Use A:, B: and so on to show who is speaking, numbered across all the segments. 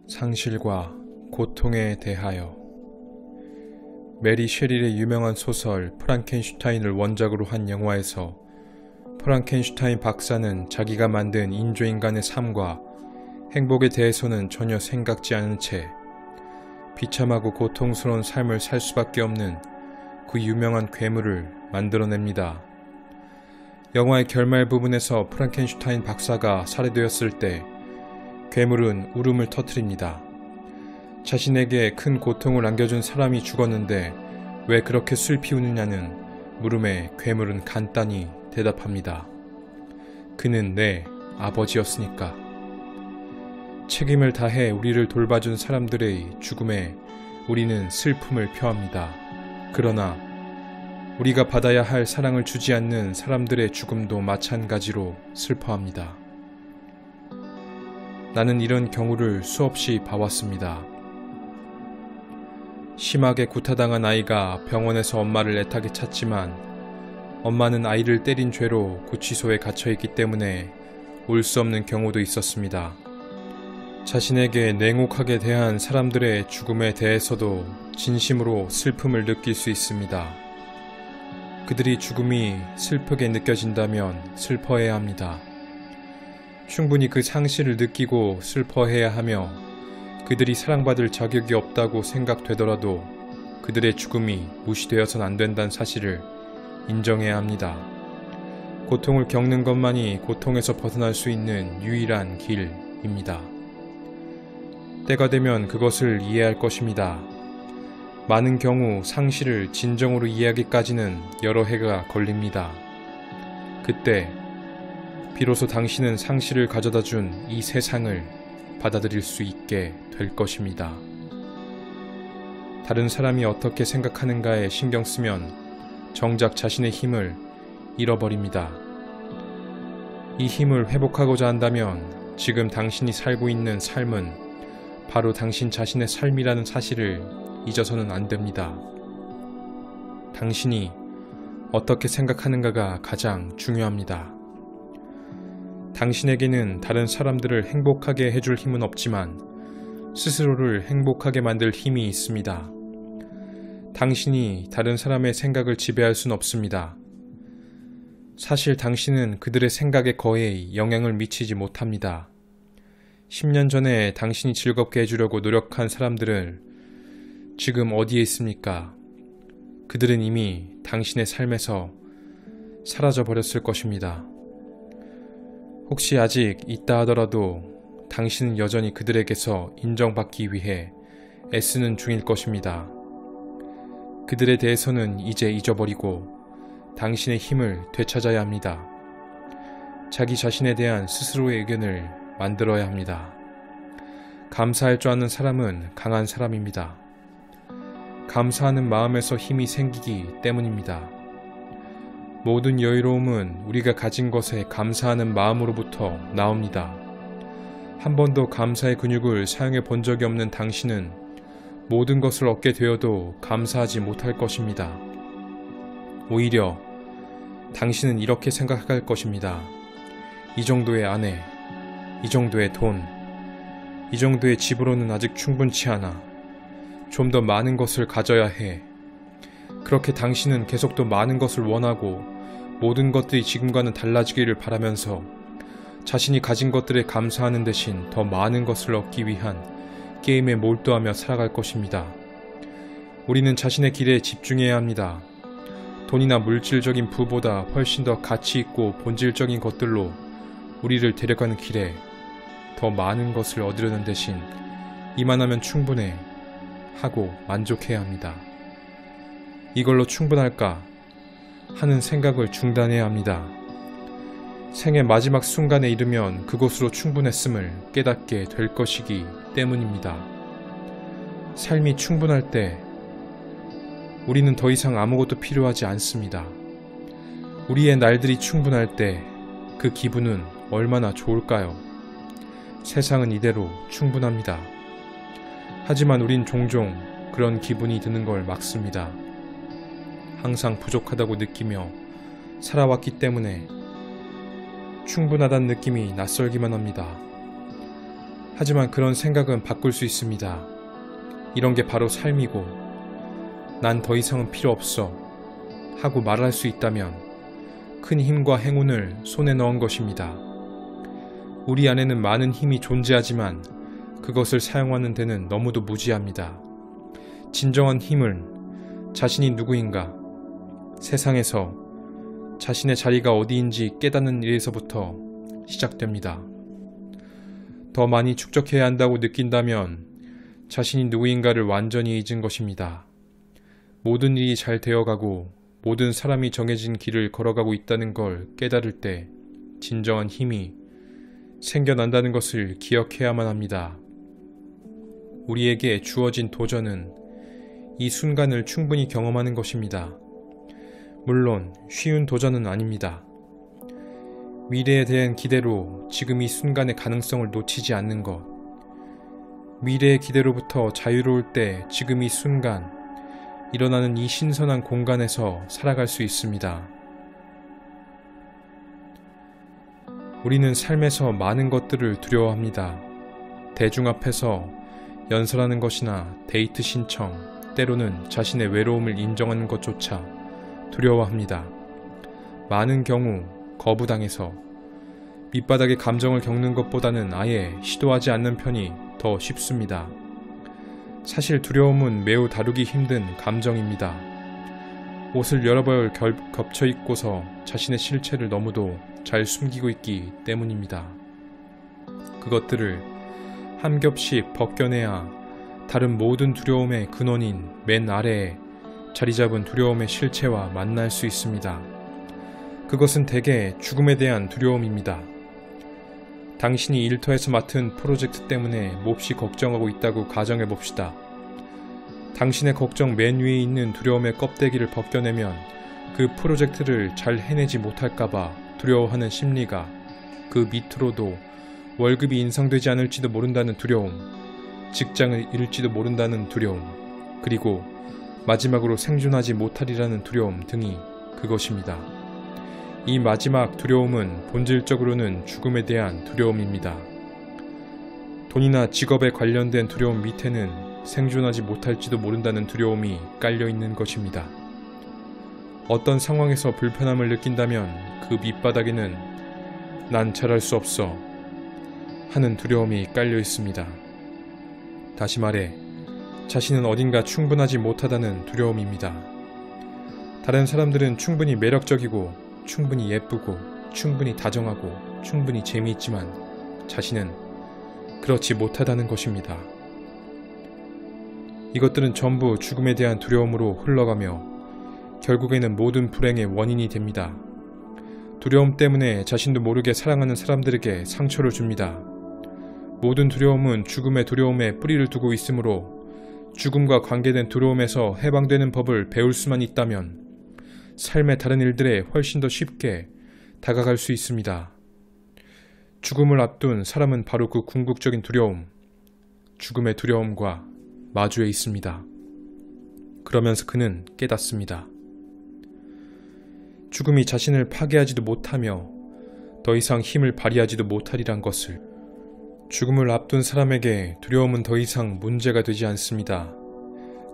A: 상실과 고통에 대하여. 메리 셰릴의 유명한 소설 프랑켄슈타인을 원작으로 한 영화에서 프랑켄슈타인 박사는 자기가 만든 인조인간의 삶과 행복에 대해서는 전혀 생각지 않은 채 비참하고 고통스러운 삶을 살 수밖에 없는 그 유명한 괴물을 만들어냅니다. 영화의 결말 부분에서 프랑켄슈타인 박사가 살해되었을 때 괴물은 울음을 터뜨립니다. 자신에게 큰 고통을 안겨준 사람이 죽었는데 왜 그렇게 슬피 우느냐는 물음에 괴물은 간단히 대답합니다. 그는 내 아버지였으니까. 책임을 다해 우리를 돌봐준 사람들의 죽음에 우리는 슬픔을 표합니다. 그러나 우리가 받아야 할 사랑을 주지 않는 사람들의 죽음도 마찬가지로 슬퍼합니다. 나는 이런 경우를 수없이 봐왔습니다. 심하게 구타당한 아이가 병원에서 엄마를 애타게 찾지만 엄마는 아이를 때린 죄로 구치소에 갇혀있기 때문에 울 수 없는 경우도 있었습니다. 자신에게 냉혹하게 대한 사람들의 죽음에 대해서도 진심으로 슬픔을 느낄 수 있습니다. 그들이 죽음이 슬프게 느껴진다면 슬퍼해야 합니다. 충분히 그 상실을 느끼고 슬퍼해야 하며 그들이 사랑받을 자격이 없다고 생각되더라도 그들의 죽음이 무시되어서는 안 된다는 사실을 인정해야 합니다. 고통을 겪는 것만이 고통에서 벗어날 수 있는 유일한 길입니다. 때가 되면 그것을 이해할 것입니다. 많은 경우 상실을 진정으로 이해하기까지는 여러 해가 걸립니다. 그때 비로소 당신은 상실을 가져다 준 이 세상을 받아들일 수 있게 될 것입니다. 다른 사람이 어떻게 생각하는가에 신경 쓰면 정작 자신의 힘을 잃어버립니다. 이 힘을 회복하고자 한다면 지금 당신이 살고 있는 삶은 바로 당신 자신의 삶이라는 사실을 잊어서는 안 됩니다. 당신이 어떻게 생각하는가가 가장 중요합니다. 당신에게는 다른 사람들을 행복하게 해줄 힘은 없지만 스스로를 행복하게 만들 힘이 있습니다. 당신이 다른 사람의 생각을 지배할 순 없습니다. 사실 당신은 그들의 생각에 거의 영향을 미치지 못합니다. 10년 전에 당신이 즐겁게 해주려고 노력한 사람들은 지금 어디에 있습니까? 그들은 이미 당신의 삶에서 사라져 버렸을 것입니다. 혹시 아직 있다 하더라도 당신은 여전히 그들에게서 인정받기 위해 애쓰는 중일 것입니다. 그들에 대해서는 이제 잊어버리고 당신의 힘을 되찾아야 합니다. 자기 자신에 대한 스스로의 의견을 만들어야 합니다. 감사할 줄 아는 사람은 강한 사람입니다. 감사하는 마음에서 힘이 생기기 때문입니다. 모든 여유로움은 우리가 가진 것에 감사하는 마음으로부터 나옵니다. 한 번도 감사의 근육을 사용해 본 적이 없는 당신은 모든 것을 얻게 되어도 감사하지 못할 것입니다. 오히려 당신은 이렇게 생각할 것입니다. 이 정도의 아내, 이 정도의 돈, 이 정도의 집으로는 아직 충분치 않아. 좀 더 많은 것을 가져야 해. 그렇게 당신은 계속 더 많은 것을 원하고 모든 것들이 지금과는 달라지기를 바라면서 자신이 가진 것들에 감사하는 대신 더 많은 것을 얻기 위한 게임에 몰두하며 살아갈 것입니다. 우리는 자신의 길에 집중해야 합니다. 돈이나 물질적인 부보다 훨씬 더 가치 있고 본질적인 것들로 우리를 데려가는 길에 더 많은 것을 얻으려는 대신 이만하면 충분해 하고 만족해야 합니다. 이걸로 충분할까 하는 생각을 중단해야 합니다. 생의 마지막 순간에 이르면 그것으로 충분했음을 깨닫게 될 것이기 때문입니다. 삶이 충분할 때 우리는 더 이상 아무것도 필요하지 않습니다. 우리의 날들이 충분할 때 그 기분은 얼마나 좋을까요? 세상은 이대로 충분합니다. 하지만 우린 종종 그런 기분이 드는 걸 막습니다. 항상 부족하다고 느끼며 살아왔기 때문에 충분하다는 느낌이 낯설기만 합니다. 하지만 그런 생각은 바꿀 수 있습니다. 이런 게 바로 삶이고 난 더 이상은 필요 없어 하고 말할 수 있다면 큰 힘과 행운을 손에 넣은 것입니다. 우리 안에는 많은 힘이 존재하지만 그것을 사용하는 데는 너무도 무지합니다. 진정한 힘은 자신이 누구인가, 세상에서 자신의 자리가 어디인지 깨닫는 일에서부터 시작됩니다. 더 많이 축적해야 한다고 느낀다면 자신이 누구인가를 완전히 잊은 것입니다. 모든 일이 잘 되어가고 모든 사람이 정해진 길을 걸어가고 있다는 걸 깨달을 때 진정한 힘이 생겨난다는 것을 기억해야만 합니다. 우리에게 주어진 도전은 이 순간을 충분히 경험하는 것입니다. 물론 쉬운 도전은 아닙니다. 미래에 대한 기대로 지금 이 순간의 가능성을 놓치지 않는 것, 미래의 기대로부터 자유로울 때 지금 이 순간 일어나는 이 신선한 공간에서 살아갈 수 있습니다. 우리는 삶에서 많은 것들을 두려워합니다. 대중 앞에서 연설하는 것이나 데이트 신청, 때로는 자신의 외로움을 인정하는 것조차 두려워합니다. 많은 경우 거부당해서 밑바닥의 감정을 겪는 것보다는 아예 시도하지 않는 편이 더 쉽습니다. 사실 두려움은 매우 다루기 힘든 감정입니다. 옷을 여러 벌 겹쳐 입고서 자신의 실체를 너무도 잘 숨기고 있기 때문입니다. 그것들을 한 겹씩 벗겨내야 다른 모든 두려움의 근원인 맨 아래에 자리 잡은 두려움의 실체와 만날 수 있습니다. 그것은 대개 죽음에 대한 두려움입니다. 당신이 일터에서 맡은 프로젝트 때문에 몹시 걱정하고 있다고 가정해 봅시다. 당신의 걱정 맨 위에 있는 두려움의 껍데기를 벗겨내면 그 프로젝트를 잘 해내지 못할까봐 두려워하는 심리가, 그 밑으로도 월급이 인상되지 않을지도 모른다는 두려움, 직장을 잃을지도 모른다는 두려움, 그리고 마지막으로 생존하지 못하리라는 두려움 등이 그것입니다. 이 마지막 두려움은 본질적으로는 죽음에 대한 두려움입니다. 돈이나 직업에 관련된 두려움 밑에는 생존하지 못할지도 모른다는 두려움이 깔려 있는 것입니다. 어떤 상황에서 불편함을 느낀다면 그 밑바닥에는 난 잘할 수 없어 하는 두려움이 깔려 있습니다. 다시 말해 자신은 어딘가 충분하지 못하다는 두려움입니다. 다른 사람들은 충분히 매력적이고 충분히 예쁘고 충분히 다정하고 충분히 재미있지만 자신은 그렇지 못하다는 것입니다. 이것들은 전부 죽음에 대한 두려움으로 흘러가며 결국에는 모든 불행의 원인이 됩니다. 두려움 때문에 자신도 모르게 사랑하는 사람들에게 상처를 줍니다. 모든 두려움은 죽음의 두려움에 뿌리를 두고 있으므로 죽음과 관계된 두려움에서 해방되는 법을 배울 수만 있다면 삶의 다른 일들에 훨씬 더 쉽게 다가갈 수 있습니다. 죽음을 앞둔 사람은 바로 그 궁극적인 두려움, 죽음의 두려움과 마주해 있습니다. 그러면서 그는 깨닫습니다. 죽음이 자신을 파괴하지도 못하며 더 이상 힘을 발휘하지도 못하리란 것을. 죽음을 앞둔 사람에게 두려움은 더 이상 문제가 되지 않습니다.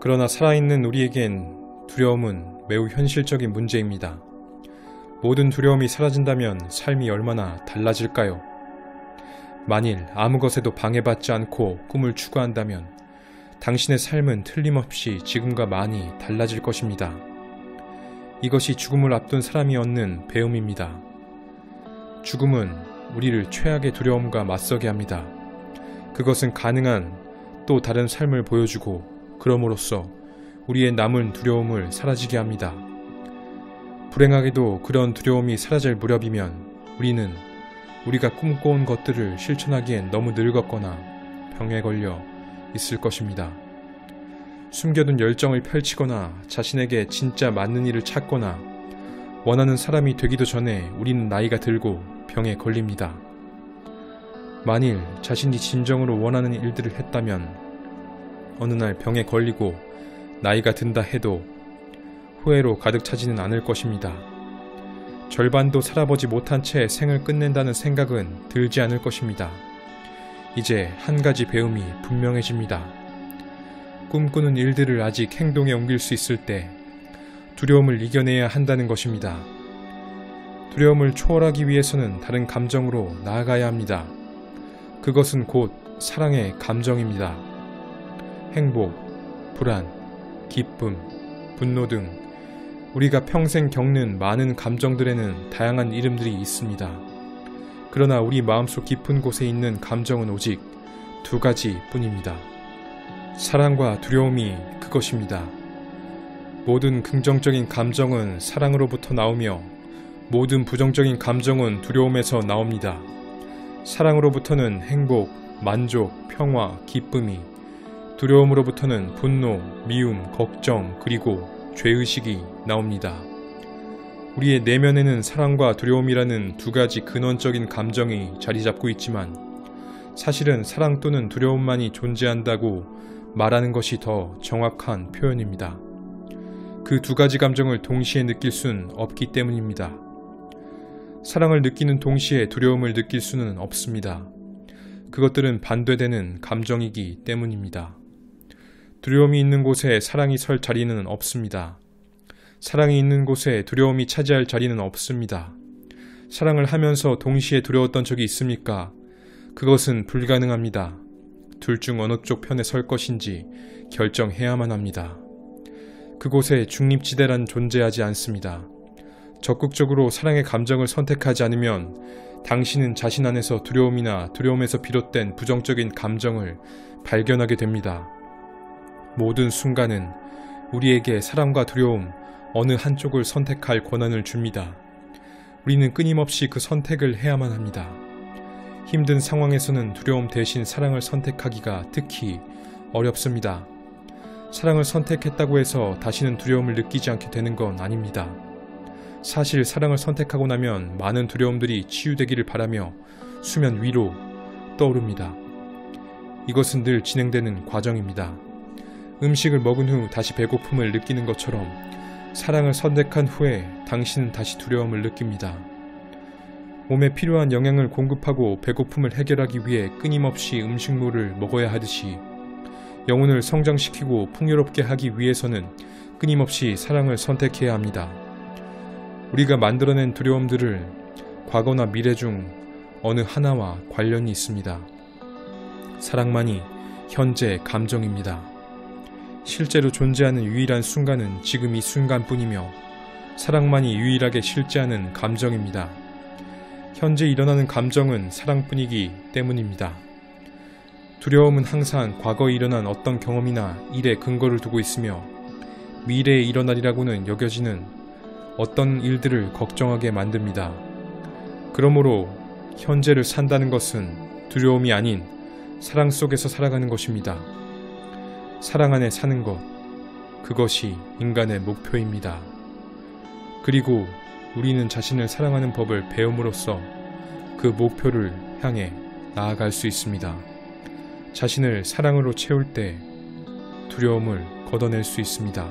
A: 그러나 살아있는 우리에겐 두려움은 매우 현실적인 문제입니다. 모든 두려움이 사라진다면 삶이 얼마나 달라질까요? 만일 아무 것에도 방해받지 않고 꿈을 추구한다면 당신의 삶은 틀림없이 지금과 많이 달라질 것입니다. 이것이 죽음을 앞둔 사람이 얻는 배움입니다. 죽음은 우리를 최악의 두려움과 맞서게 합니다. 그것은 가능한 또 다른 삶을 보여주고 그럼으로써 우리의 남은 두려움을 사라지게 합니다. 불행하게도 그런 두려움이 사라질 무렵이면 우리는 우리가 꿈꿔온 것들을 실천하기엔 너무 늙었거나 병에 걸려 있을 것입니다. 숨겨둔 열정을 펼치거나 자신에게 진짜 맞는 일을 찾거나 원하는 사람이 되기도 전에 우리는 나이가 들고 병에 걸립니다. 만일 자신이 진정으로 원하는 일들을 했다면 어느 날 병에 걸리고 나이가 든다 해도 후회로 가득 차지는 않을 것입니다. 절반도 살아보지 못한 채 생을 끝낸다는 생각은 들지 않을 것입니다. 이제 한 가지 배움이 분명해집니다. 꿈꾸는 일들을 아직 행동에 옮길 수 있을 때 두려움을 이겨내야 한다는 것입니다. 두려움을 초월하기 위해서는 다른 감정으로 나아가야 합니다. 그것은 곧 사랑의 감정입니다. 행복, 불안, 기쁨, 분노 등 우리가 평생 겪는 많은 감정들에는 다양한 이름들이 있습니다. 그러나 우리 마음속 깊은 곳에 있는 감정은 오직 두 가지 뿐입니다. 사랑과 두려움이 그것입니다. 모든 긍정적인 감정은 사랑으로부터 나오며 모든 부정적인 감정은 두려움에서 나옵니다. 사랑으로부터는 행복, 만족, 평화, 기쁨이, 두려움으로부터는 분노, 미움, 걱정, 그리고 죄의식이 나옵니다. 우리의 내면에는 사랑과 두려움이라는 두 가지 근원적인 감정이 자리 잡고 있지만 사실은 사랑 또는 두려움만이 존재한다고 말하는 것이 더 정확한 표현입니다. 그 두 가지 감정을 동시에 느낄 수는 없기 때문입니다. 사랑을 느끼는 동시에 두려움을 느낄 수는 없습니다. 그것들은 반대되는 감정이기 때문입니다. 두려움이 있는 곳에 사랑이 설 자리는 없습니다. 사랑이 있는 곳에 두려움이 차지할 자리는 없습니다. 사랑을 하면서 동시에 두려웠던 적이 있습니까? 그것은 불가능합니다. 둘 중 어느 쪽 편에 설 것인지 결정해야만 합니다. 그곳에 중립지대란 존재하지 않습니다. 적극적으로 사랑의 감정을 선택하지 않으면 당신은 자신 안에서 두려움이나 두려움에서 비롯된 부정적인 감정을 발견하게 됩니다. 모든 순간은 우리에게 사랑과 두려움 어느 한쪽을 선택할 권한을 줍니다. 우리는 끊임없이 그 선택을 해야만 합니다. 힘든 상황에서는 두려움 대신 사랑을 선택하기가 특히 어렵습니다. 사랑을 선택했다고 해서 다시는 두려움을 느끼지 않게 되는 건 아닙니다. 사실 사랑을 선택하고 나면 많은 두려움들이 치유되기를 바라며 수면 위로 떠오릅니다. 이것은 늘 진행되는 과정입니다. 음식을 먹은 후 다시 배고픔을 느끼는 것처럼 사랑을 선택한 후에 당신은 다시 두려움을 느낍니다. 몸에 필요한 영양을 공급하고 배고픔을 해결하기 위해 끊임없이 음식물을 먹어야 하듯이 영혼을 성장시키고 풍요롭게 하기 위해서는 끊임없이 사랑을 선택해야 합니다. 우리가 만들어낸 두려움들을 과거나 미래 중 어느 하나와 관련이 있습니다. 사랑만이 현재 감정입니다. 실제로 존재하는 유일한 순간은 지금 이 순간뿐이며 사랑만이 유일하게 실제하는 감정입니다. 현재 일어나는 감정은 사랑뿐이기 때문입니다. 두려움은 항상 과거에 일어난 어떤 경험이나 일에 근거를 두고 있으며 미래에 일어나리라고는 여겨지는 어떤 일들을 걱정하게 만듭니다. 그러므로 현재를 산다는 것은 두려움이 아닌 사랑 속에서 살아가는 것입니다. 사랑 안에 사는 것, 그것이 인간의 목표입니다. 그리고 우리는 자신을 사랑하는 법을 배움으로써 그 목표를 향해 나아갈 수 있습니다. 자신을 사랑으로 채울 때 두려움을 걷어낼 수 있습니다.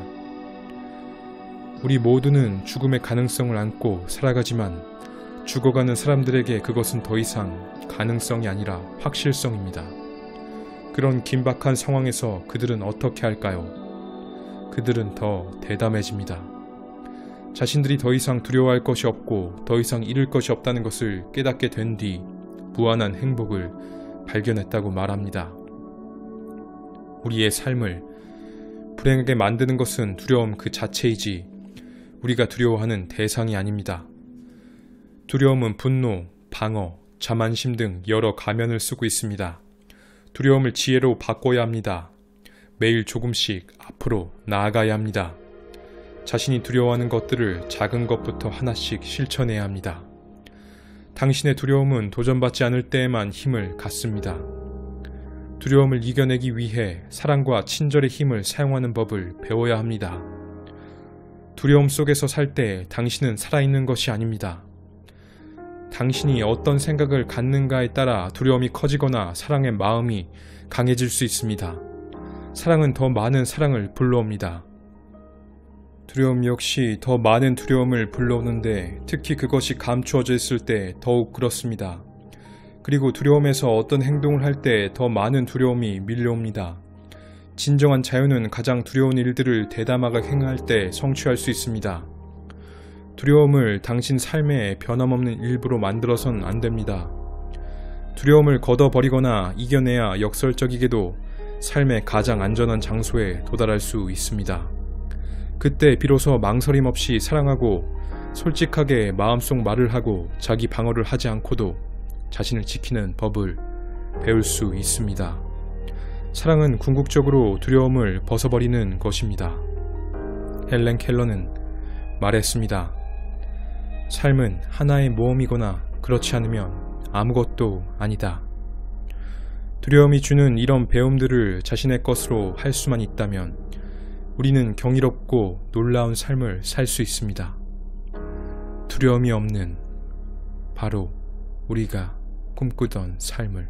A: 우리 모두는 죽음의 가능성을 안고 살아가지만 죽어가는 사람들에게 그것은 더 이상 가능성이 아니라 확실성입니다. 그런 긴박한 상황에서 그들은 어떻게 할까요? 그들은 더 대담해집니다. 자신들이 더 이상 두려워할 것이 없고 더 이상 잃을 것이 없다는 것을 깨닫게 된 뒤 무한한 행복을 발견했다고 말합니다. 우리의 삶을 불행하게 만드는 것은 두려움 그 자체이지 우리가 두려워하는 대상이 아닙니다. 두려움은 분노, 방어, 자만심 등 여러 가면을 쓰고 있습니다. 두려움을 지혜로 바꿔야 합니다. 매일 조금씩 앞으로 나아가야 합니다. 자신이 두려워하는 것들을 작은 것부터 하나씩 실천해야 합니다. 당신의 두려움은 도전받지 않을 때에만 힘을 갖습니다. 두려움을 이겨내기 위해 사랑과 친절의 힘을 사용하는 법을 배워야 합니다. 두려움 속에서 살 때 당신은 살아있는 것이 아닙니다. 당신이 어떤 생각을 갖는가에 따라 두려움이 커지거나 사랑의 마음이 강해질 수 있습니다. 사랑은 더 많은 사랑을 불러옵니다. 두려움 역시 더 많은 두려움을 불러오는데 특히 그것이 감추어져 있을 때 더욱 그렇습니다. 그리고 두려움에서 어떤 행동을 할 때 더 많은 두려움이 밀려옵니다. 진정한 자유는 가장 두려운 일들을 대담하게 행할 때 성취할 수 있습니다. 두려움을 당신 삶의 변함없는 일부로 만들어선 안 됩니다. 두려움을 걷어버리거나 이겨내야 역설적이게도 삶의 가장 안전한 장소에 도달할 수 있습니다. 그때 비로소 망설임 없이 사랑하고 솔직하게 마음속 말을 하고 자기 방어를 하지 않고도 자신을 지키는 법을 배울 수 있습니다. 사랑은 궁극적으로 두려움을 벗어버리는 것입니다. 헬렌 켈러는 말했습니다. 삶은 하나의 모험이거나 그렇지 않으면 아무것도 아니다. 두려움이 주는 이런 배움들을 자신의 것으로 할 수만 있다면 우리는 경이롭고 놀라운 삶을 살 수 있습니다. 두려움이 없는 바로 우리가 꿈꾸던 삶을